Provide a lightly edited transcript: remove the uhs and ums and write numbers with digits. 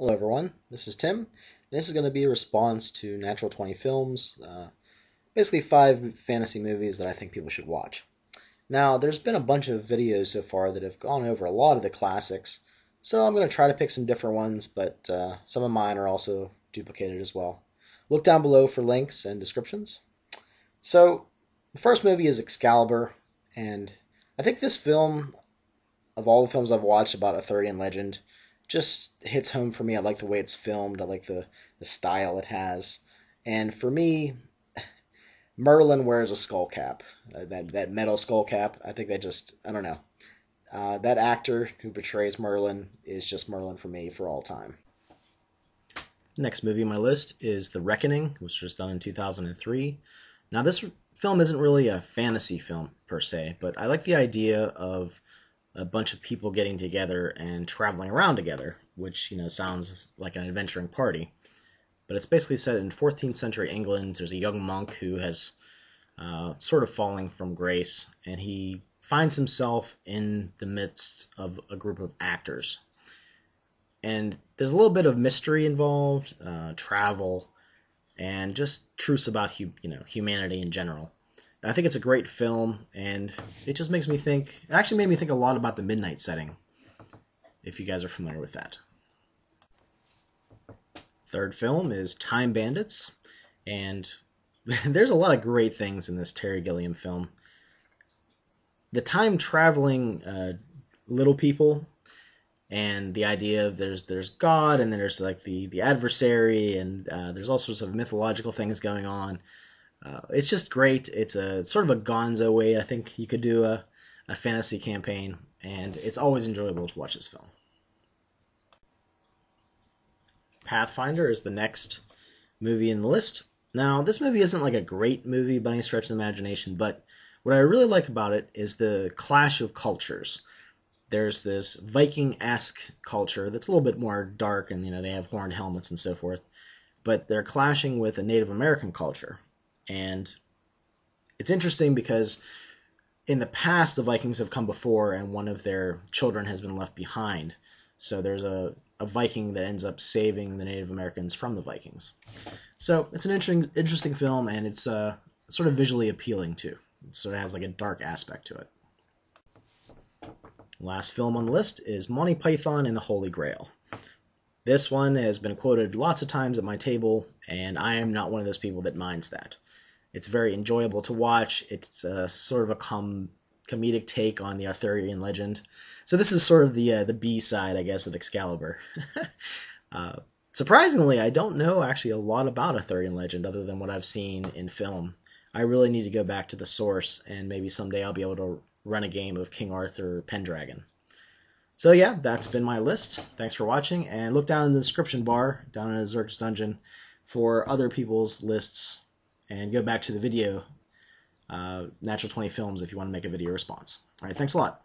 Hello everyone, this is Tim. This is going to be a response to Natural 20 Films, basically 5 fantasy movies that I think people should watch. Now, there's been a bunch of videos so far that have gone over a lot of the classics, so I'm going to try to pick some different ones, but some of mine are also duplicated as well. Look down below for links and descriptions. So, the first movie is Excalibur, and I think this film, of all the films I've watched about Arthurian legend, just hits home for me. I like the way it's filmed. I like the style it has. And for me, Merlin wears a skull cap. That metal skull cap. I think that just, I don't know. That actor who portrays Merlin is just Merlin for me for all time. Next movie on my list is The Reckoning, which was done in 2003. Now, this film isn't really a fantasy film per se, but I like the idea of a bunch of people getting together and traveling around together, which, sounds like an adventuring party. But it's basically set in 14th century England. There's a young monk who has sort of falling from grace, and he finds himself in the midst of a group of actors. And there's a little bit of mystery involved, travel, and just truths about humanity in general. I think it's a great film, and it just makes me think, it actually made me think a lot about the Midnight setting, if you guys are familiar with that. Third film is Time Bandits, and there's a lot of great things in this Terry Gilliam film. The time-traveling little people, and the idea of there's God, and then there's like the adversary, and there's all sorts of mythological things going on. It's just great. It's sort of a gonzo way, I think you could do a fantasy campaign, and it's always enjoyable to watch this film. Pathfinder is the next movie in the list. Now, this movie isn't like a great movie by any stretch of the imagination, but what I really like about it is the clash of cultures. There's this Viking-esque culture that's a little bit more dark, and they have horned helmets and so forth, but they're clashing with a Native American culture. And it's interesting because in the past, the Vikings have come before, and one of their children has been left behind. So there's a Viking that ends up saving the Native Americans from the Vikings. So it's an interesting film, and it's sort of visually appealing too. It sort of has like a dark aspect to it. Last film on the list is Monty Python and the Holy Grail. This one has been quoted lots of times at my table, and I am not one of those people that minds that. It's very enjoyable to watch. It's sort of a comedic take on the Arthurian legend. So this is sort of the B-side, I guess, of Excalibur. Surprisingly, I don't know actually a lot about Arthurian legend other than what I've seen in film. I really need to go back to the source, and maybe someday I'll be able to run a game of King Arthur Pendragon. So yeah, that's been my list. Thanks for watching, and look down in the description bar, down in the Zerk's Dungeon, for other people's lists, and go back to the video, Natural 20 Films, if you want to make a video response. Alright, thanks a lot.